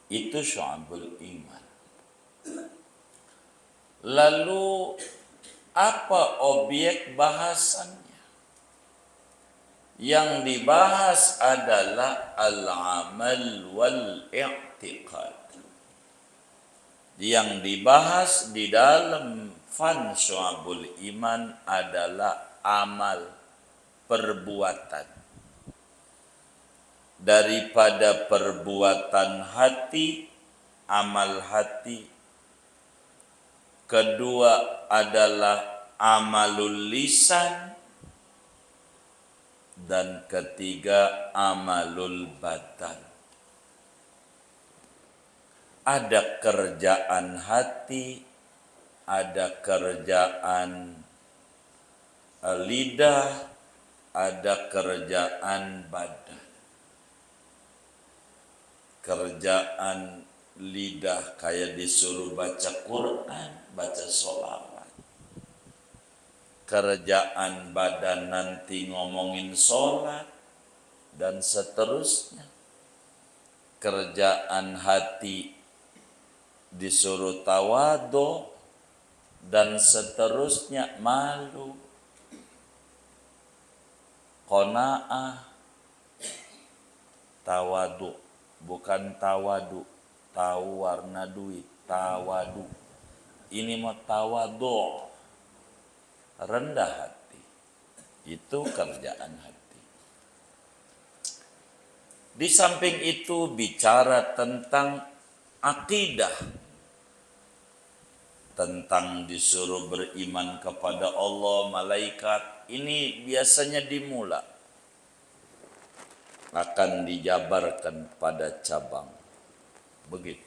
Itu syu'abul iman. Lalu apa objek bahasannya? Yang dibahas adalah al-amal wal-i'tiqad. Yang dibahas di dalam fan syu'abul iman adalah amal, perbuatan. Daripada perbuatan hati, amal hati. Kedua adalah amalul lisan. Dan ketiga amalul badan. Ada kerjaan hati, ada kerjaan lidah, ada kerjaan badan. Kerjaan lidah kayak disuruh baca Quran, baca sholawat. Kerjaan badan nanti ngomongin sholat dan seterusnya. Kerjaan hati disuruh tawadhu dan seterusnya, malu, qanaah, tawadhu, bukan tawadu, tahu warna duit, tawadu. Ini mau tawadhu, rendah hati. Itu kerjaan hati. Di samping itu bicara tentang akidah, tentang disuruh beriman kepada Allah, malaikat. Ini biasanya dimula, akan dijabarkan pada cabang. Begitu.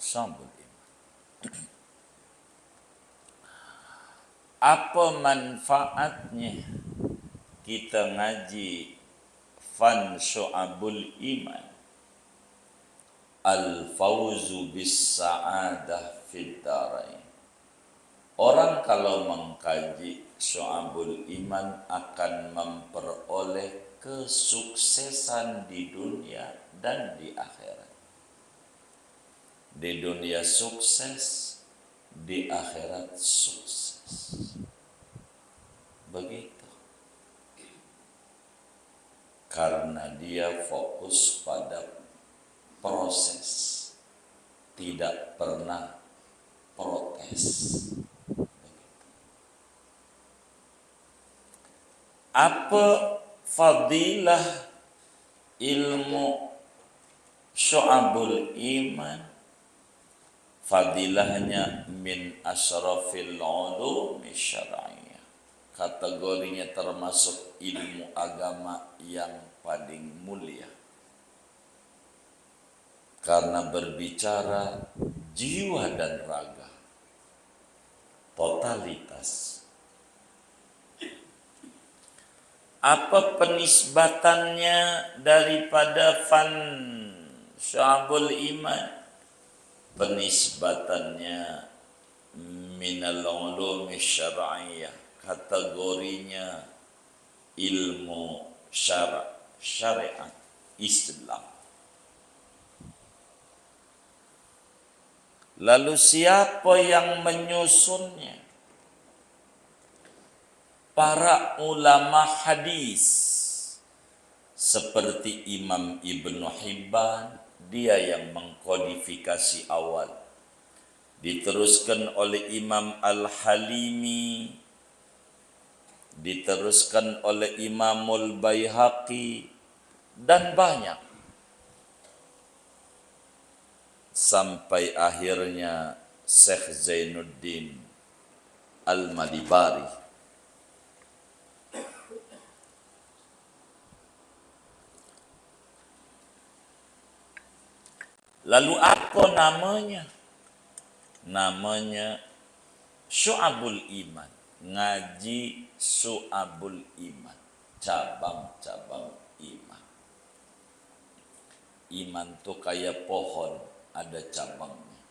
Syu'abul iman. Apa manfaatnya kita ngaji fan syu'abul iman? Al-fawzu bis sa'adah fid darain. Orang kalau mengkaji syu'abul iman akan memperoleh kesuksesan di dunia dan di akhirat. Di dunia sukses, di akhirat sukses. Begitu. Karena dia fokus pada proses, tidak pernah protes. Apa fadilah ilmu syu'abul iman? Fadilahnya min asyrafil ulumi syar'iyyah. Kategorinya termasuk ilmu agama yang paling mulia. Karena berbicara jiwa dan raga. Totalitas. Apa penisbatannya daripada fan syu'abul iman? Penisbatannya minal ulumi syar'iyyah, kategorinya ilmu syariat Islam. Lalu siapa yang menyusunnya? Para ulama hadis seperti Imam Ibnu Hibban. Dia yang mengkodifikasi awal. Diteruskan oleh Imam Al-Halimi. Diteruskan oleh Imamul Baihaqi. Dan banyak. Sampai akhirnya Syekh Zainuddin Al-Madibari. Lalu apa namanya? Namanya syu'abul iman. Ngaji syu'abul iman. Cabang-cabang iman. Iman tuh kayak pohon, ada cabangnya.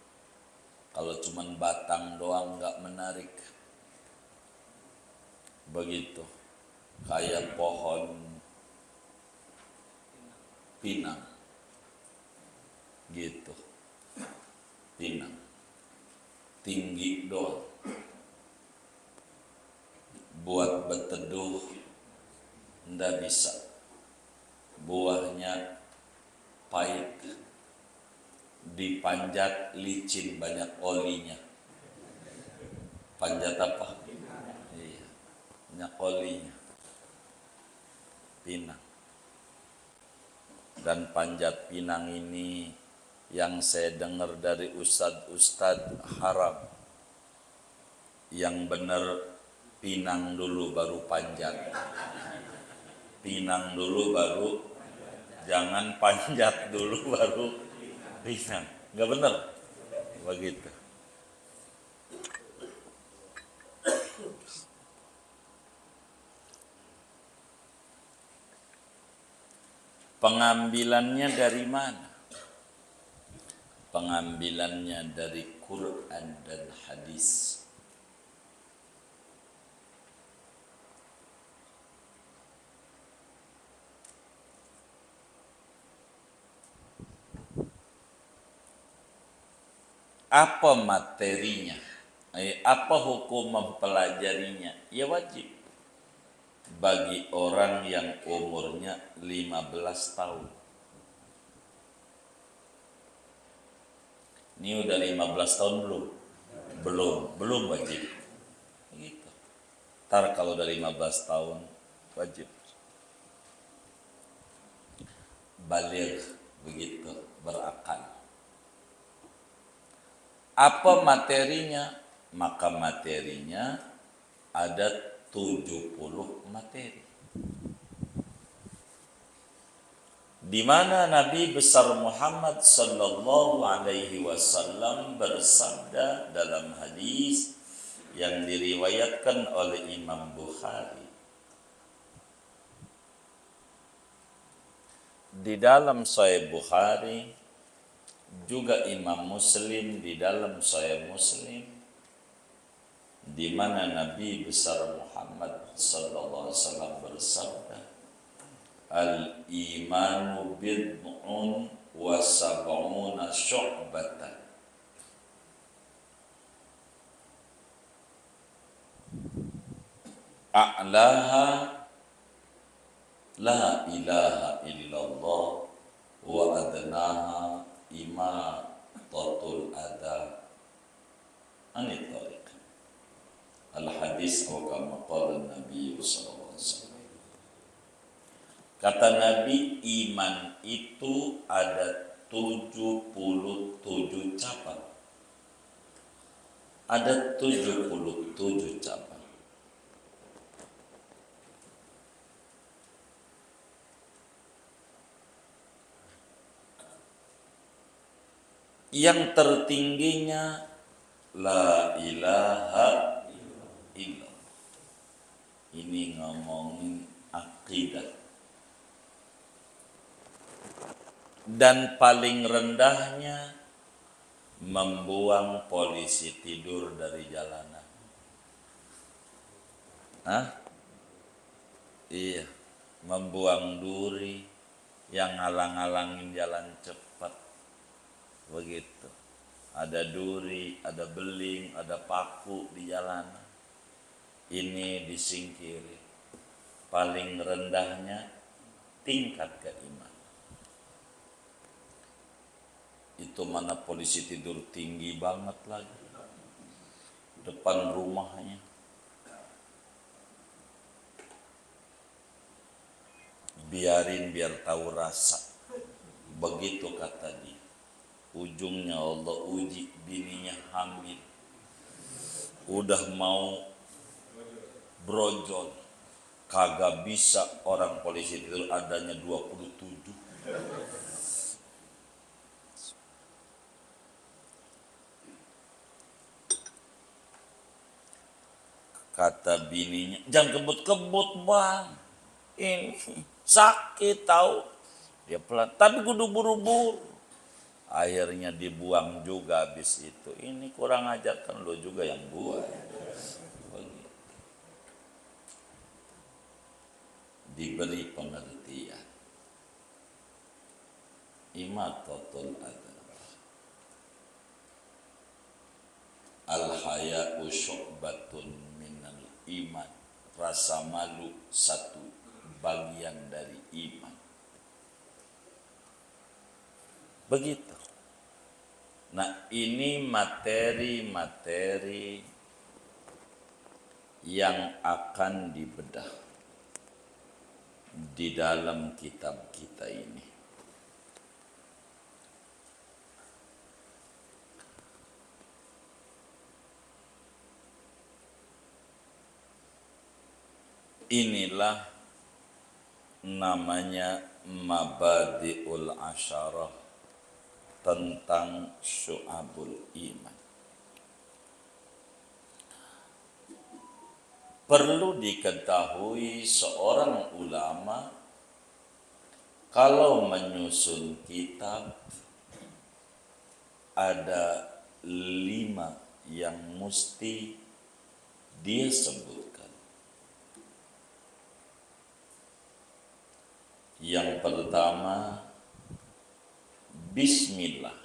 Kalau cuman batang doang nggak menarik. Begitu. kayak pohon pinang gitu, pinang tinggi doang, buat berteduh ndak bisa, buahnya pahit, dipanjat licin, banyak olinya. Panjat apa? Iya, banyak olinya, pinang. Dan panjat pinang ini yang saya dengar dari ustadz haram, yang benar pinang dulu baru panjat, pinang dulu baru, jangan panjat dulu baru pinang, nggak benar begitu. Pengambilannya dari mana? Pengambilannya dari Quran dan hadis. Apa materinya? Apa hukum mempelajarinya? Ya wajib bagi orang yang umurnya 15 tahun. Ini udah 15 tahun belum? Belum wajib. Gitu. Ntar kalau udah 15 tahun wajib. Baligh, begitu, berakal. Apa materinya? Maka materinya ada 70 materi. Di mana Nabi besar Muhammad sallallahu alaihi wasallam bersabda dalam hadis yang diriwayatkan oleh Imam Bukhari. Di dalam Sahih Bukhari, juga Imam Muslim di dalam Sahih Muslim, di mana Nabi besar Muhammad sallallahu alaihi wasallam bersabda, al-imanu bid'un wa sab'una syu'batan. A'laha la ilaha illallah wa adnaha imatatul adha anit tariq. Al-hadis wa kama qala Nabi sallallahu alaihi wasallam. Kata Nabi, iman itu ada 77 cabang. Ada 77 cabang. Yang tertingginya la ilaha illallah. Ini ngomongin akidah. Dan paling rendahnya membuang polisi tidur dari jalanan. Hah? Iya, membuang duri yang ngalang-ngalangin jalan cepat. Begitu. Ada duri, ada beling, ada paku di jalanan. Ini disingkiri. Paling rendahnya tingkat keimanan. Itu mana polisi tidur tinggi banget lagi depan rumahnya. Biarin biar tahu rasa. Begitu kata dia. Ujungnya Allah uji, bininya hamil. Udah mau brojol. Kagak bisa orang polisi tidur, adanya 27. Kata bininya, jangan kebut-kebut bang, ini sakit tahu. Dia pelan, tapi kudu buru-buru. Akhirnya dibuang juga habis itu. Ini kurang ajar, kan lo juga yang buang. diberi pengertian. Imatatul adab. Al-haya'u syu'batun minal iman. Rasa malu satu bagian dari iman. Begitu. Nah, ini materi-materi yang akan dibedah di dalam kitab kita ini. Inilah namanya Mabadi'ul Asyarah tentang Syu'abul Iman. Perlu diketahui seorang ulama kalau menyusun kitab ada 5 yang mesti dia sebutkan. Yang pertama, bismillah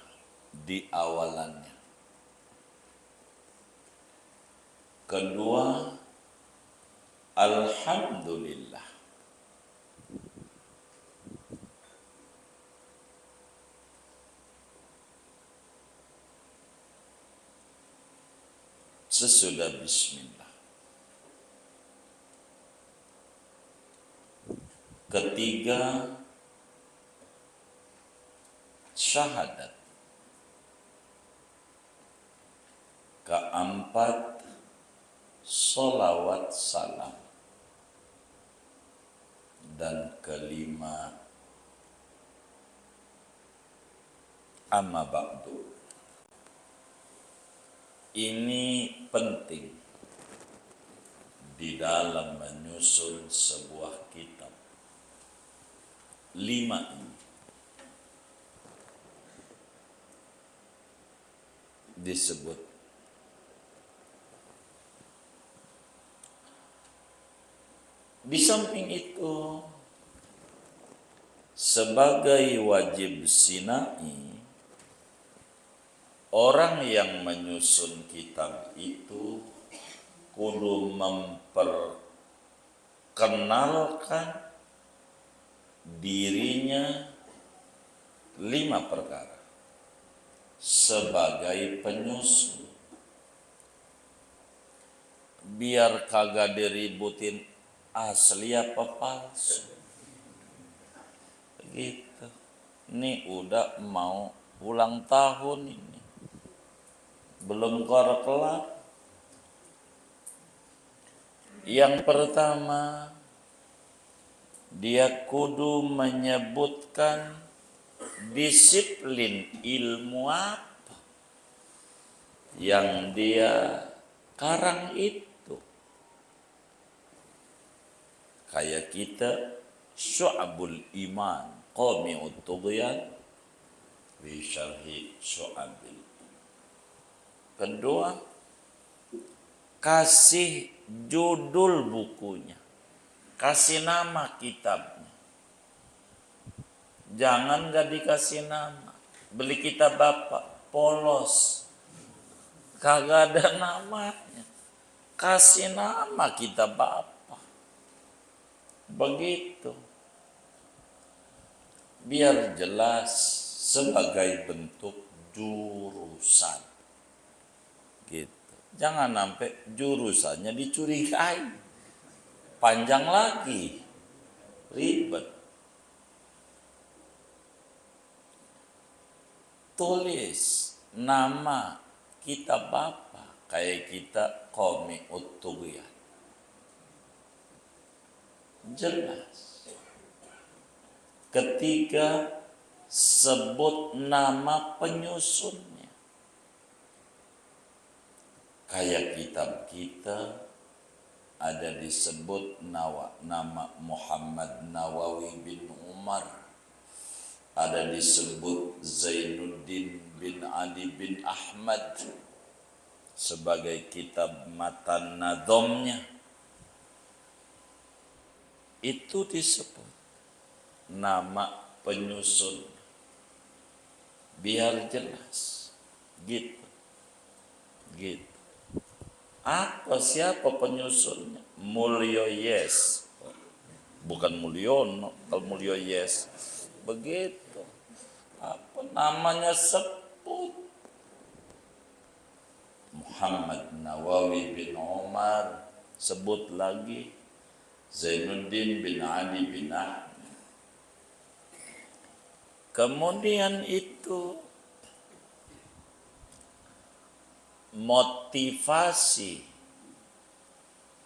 di awalannya. Kedua, alhamdulillah. Sesudah bismillah. Ketiga, syahadat. Keempat, sholawat salam. Dan kelima, amma ba'du. Ini penting di dalam menyusun sebuah kitab. 5 ini disebut. Di samping itu, sebagai wajib sinai, orang yang menyusun kitab itu kudu memperkenalkan dirinya 5 perkara sebagai penyusun, biar kagak diributin asli apa palsu. Begitu. Ini udah mau ulang tahun ini, belum kelar. Yang pertama, dia kudu menyebutkan disiplin ilmu apa yang dia karang itu. Kayak kita Syu'abul Iman, Qami'ut Tughyan bi syarhi Syu'abil. Kedua, kasih judul bukunya, kasih nama kitabnya. Jangan gak dikasih nama. Beli kitab bapak, polos, kagak ada namanya. Kasih nama kitab bapak. Begitu. Biar jelas sebagai bentuk jurusan. Gitu. Jangan sampai jurusannya dicurigai. Panjang lagi. Ribet. Tulis nama kitab bapak. Kayak kita Qami'ut Tughyan. Jelas. Ketiga, sebut nama penyusunnya. Kayak kitab kita ada disebut nama Muhammad Nawawi bin Umar, ada disebut Zainuddin bin Ali bin Ahmad sebagai kitab matan nadhamnya. itu disebut nama penyusun, biar jelas. Gitu. Gitu. Apa siapa penyusunnya? Mulyo Yes. Bukan Mulyono, kalau Mulyo Yes. Begitu. Apa namanya sebut? Muhammad Nawawi bin Umar, sebut lagi Zainuddin bin Ali bin Ahmad. Kemudian itu motivasi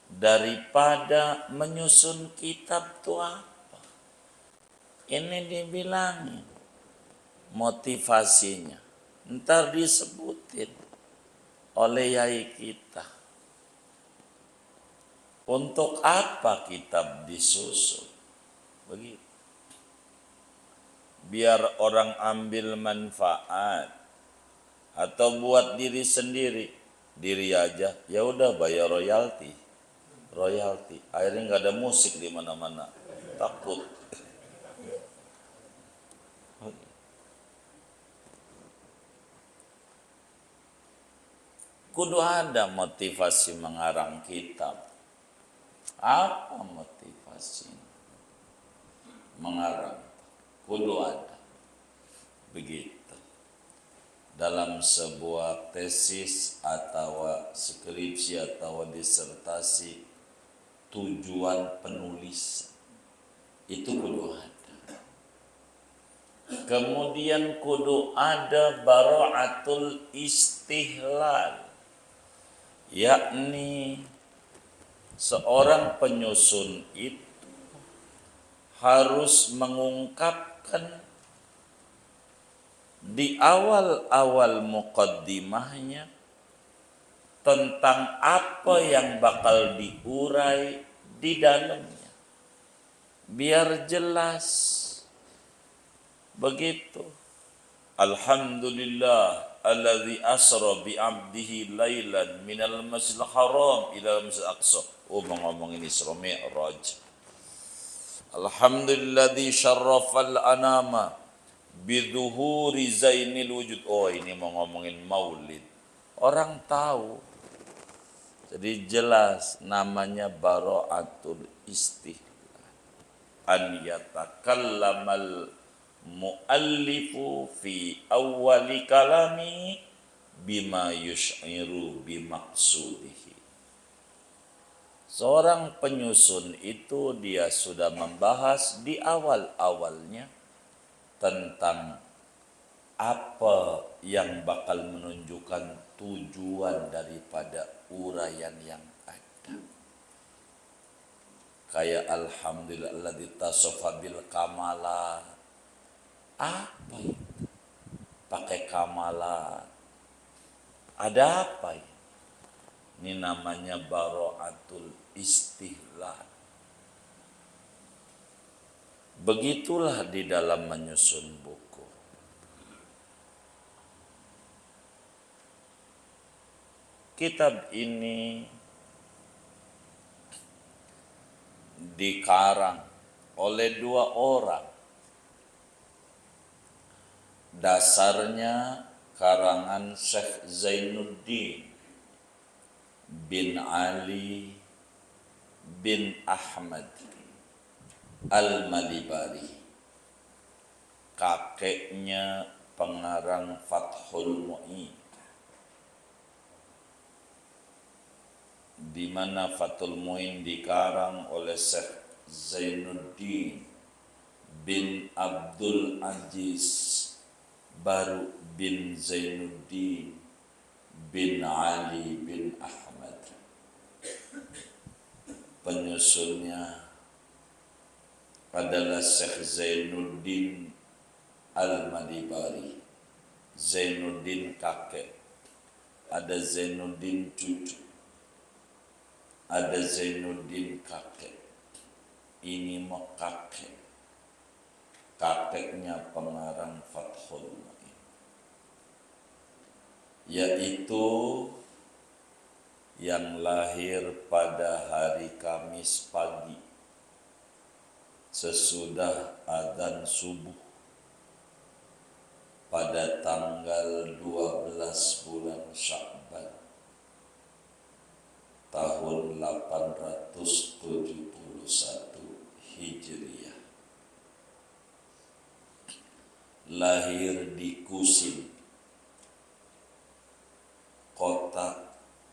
daripada menyusun kitab itu apa? Ini dibilangin motivasinya. Ntar disebutin oleh yai kita. Untuk apa kitab disusun? Begitu. Biar orang ambil manfaat atau buat diri sendiri, diri aja, ya udah bayar royalti, akhirnya nggak ada musik di mana-mana, takut. Kudu ada motivasi mengarang kitab. Apa motivasi mengarang? Kudu ada. Begitu. Dalam sebuah tesis atau skripsi atau disertasi, tujuan penulis itu kudu ada. Kemudian kudu ada bara'atul istihlal, yakni seorang penyusun itu harus mengungkapkan di awal-awal muqaddimahnya tentang apa yang bakal diurai di dalamnya, biar jelas. Begitu. Alhamdulillah alladzi asra bi 'abdihi lailan minal masjidil haram ila masjidil aqsa. Oh, ngomongin Isra Mi'raj. Alhamdulilladzi syarrafal anama bidhuhuri zainil wujud. Oh, ini mau ngomongin maulid. Orang tahu. Jadi jelas namanya bara'atul istihlal. An yatakallamal muallifu fi awwali kalami bima yush'iru bimaksudihi. Seorang penyusun itu dia sudah membahas di awal-awalnya tentang apa yang bakal menunjukkan tujuan daripada uraian yang ada. Kayak alhamdulillah alladzi tasafa bil kamala. Apa itu? Pakai kamalat. Ada apa ini? Ini namanya bara'atul istihlal. Begitulah di dalam menyusun buku. Kitab ini dikarang oleh dua orang. Dasarnya karangan Syekh Zainuddin bin Ali bin Ahmad Al-Malibari. Kakeknya pengarang Fathul Mu'in, di mana Fathul Mu'in dikarang oleh Syekh Zainuddin bin Abdul Aziz Baru bin Zainuddin bin Ali bin Ahmad. Penyusunnya adalah Syekh Zainuddin Al-Malibari. Zainuddin kakek, ada Zainuddin cucu, ada Zainuddin kakek. Ini mau kakek, kakeknya pengarang Fathul Mu'in, yaitu yang lahir pada hari Kamis pagi sesudah adzan subuh pada tanggal 12 bulan Sya'ban tahun 871 Hijriah. Lahir di Kusim, kota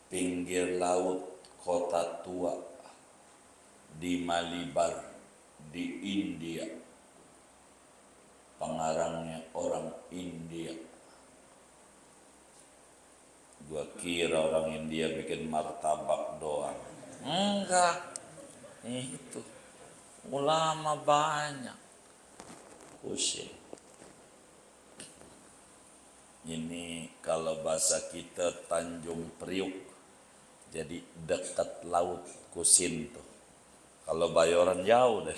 pinggir laut, kota tua di Malabar di India. Pengarangnya orang India. Gua kira orang India bikin martabak doang. Enggak. Itu ulama banyak. Kusim. Ini kalau bahasa kita Tanjung Priuk. Jadi dekat laut Kusim tuh. Kalau Bayoran jauh deh.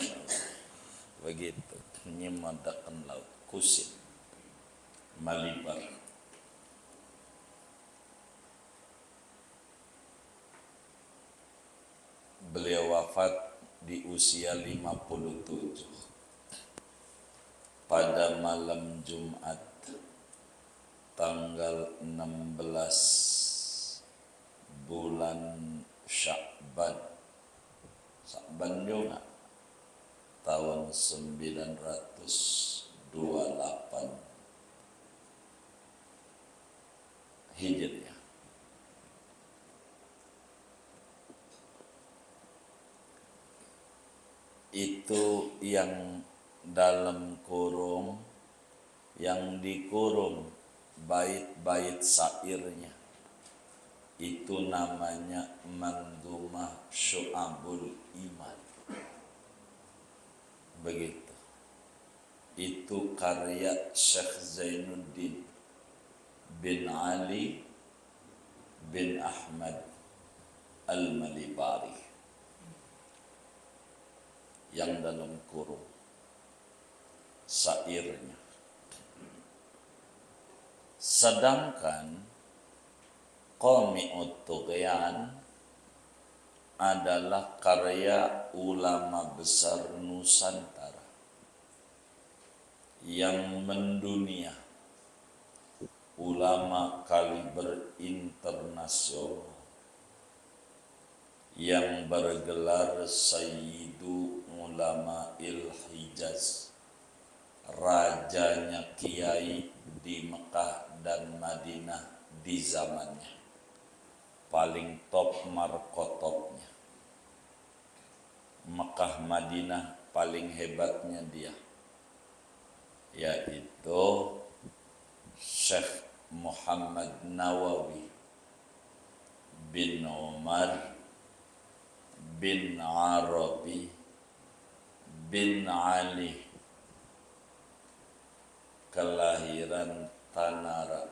Begitu. Ini mendekat laut Kusim. Malabar. Beliau wafat di usia 57 pada malam Jumat tanggal 16 bulan Sya'ban. Sya'ban juga tahun 928 Hijriah. Itu yang dalam kurung, yang dikurung bait-bait syairnya itu namanya Manzumah Syu'abul Iman. Begitu. Itu karya Syekh Zainuddin bin Ali bin Ahmad Al-Malibari yang dalam kurung syairnya. Sedangkan Qami'ut Tughyan adalah karya ulama besar Nusantara yang mendunia, ulama kaliber internasional yang bergelar Sayyidu Ulama Hijaz, rajanya kiai di Mekah dan Madinah di zamannya, paling top markotopnya. Mekah Madinah paling hebatnya dia, yaitu Syekh Muhammad Nawawi bin Umar bin Arabi bin Ali, kelahiran Tanara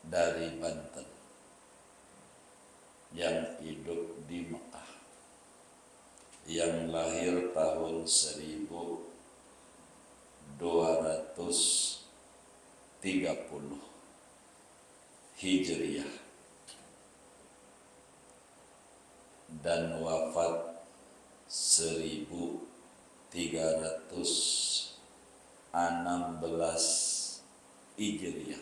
dari Banten, yang hidup di Mekah, yang lahir tahun 1230 Hijriah dan wafat 1316 Hijriah.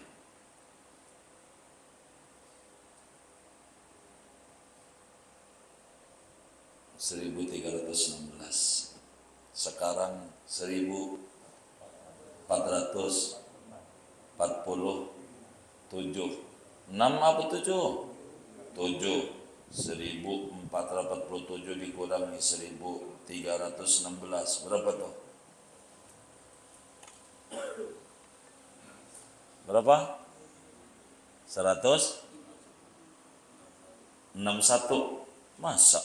Sekarang 1447. 6 apa 7? 7. 1447 dikurangi 1316 berapa tuh? Berapa? 161. Masa?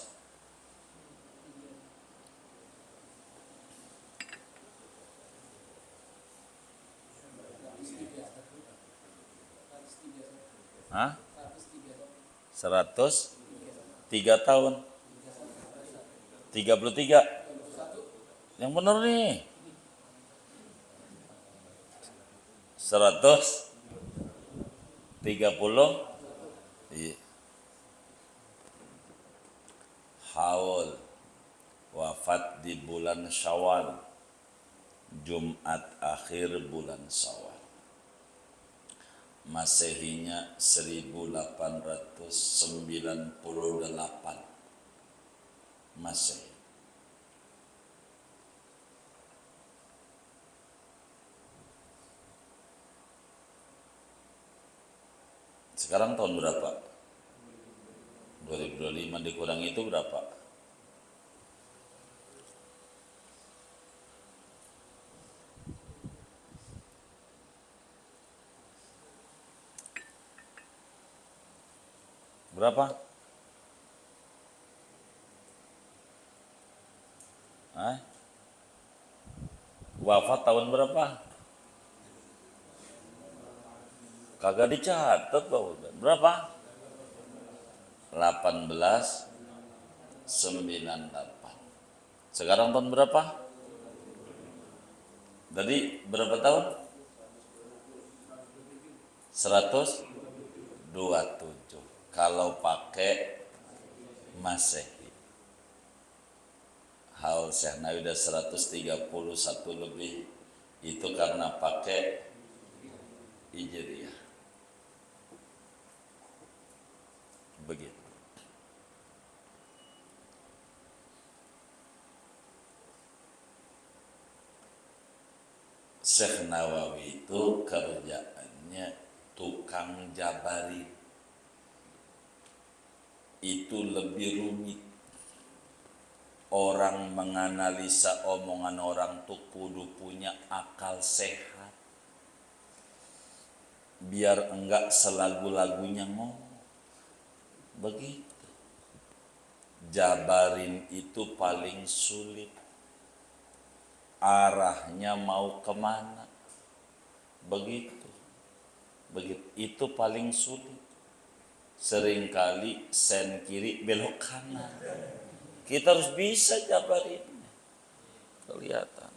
Hah? 103 tahun. 33. Yang benar nih. 130. Iya. Haul. wafat di bulan Syawal, Jumat akhir bulan Syawal. Masehinya 1898 Masehi. Sekarang tahun berapa? 2025 dikurangi itu berapa? Berapa? Wafat tahun berapa? Kagak dicatat Pak. Berapa? 1898. Sekarang tahun berapa? Tadi berapa tahun? 127. Kalau pakai Masehi. Haul Syekh Nawawi udah 131 lebih. Itu karena pakai Hijriyah. Begitu. Syekh Nawawi itu kerjaannya tukang jabari. Itu lebih rumit. Orang menganalisa omongan orang tuh kudu punya akal sehat. Biar enggak selagu-lagunya ngomong. Begitu. Jabarin itu paling sulit. Arahnya mau kemana? Begitu. Begitu. Itu paling sulit. Seringkali sen kiri belok kanan. Kita harus bisa jabarin. Kelihatan.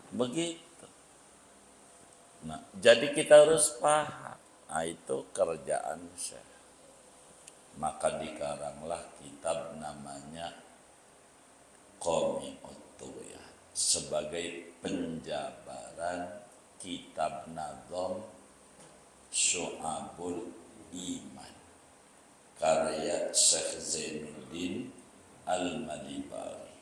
Begitu. Nah, jadi kita harus paham. Nah, itu kerjaan Syekh. Maka dikaranglah kitab namanya Qomi'ut-Tughyan sebagai penjabaran kitab Nadham Syu'abul Iman karya Syekh Zainuddin Al-Madibari.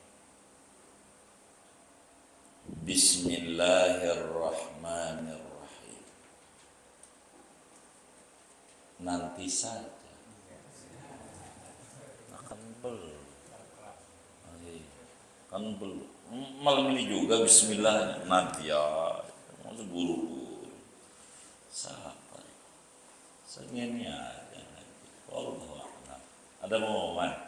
Bismillahirrahmanirrahim. Nanti saja. Akan belum. Kan belum. Malam ini juga bismillah. Nanti ya. Masih buru-buru. Siapa? Segini aja. Allah. Ada pengumuman.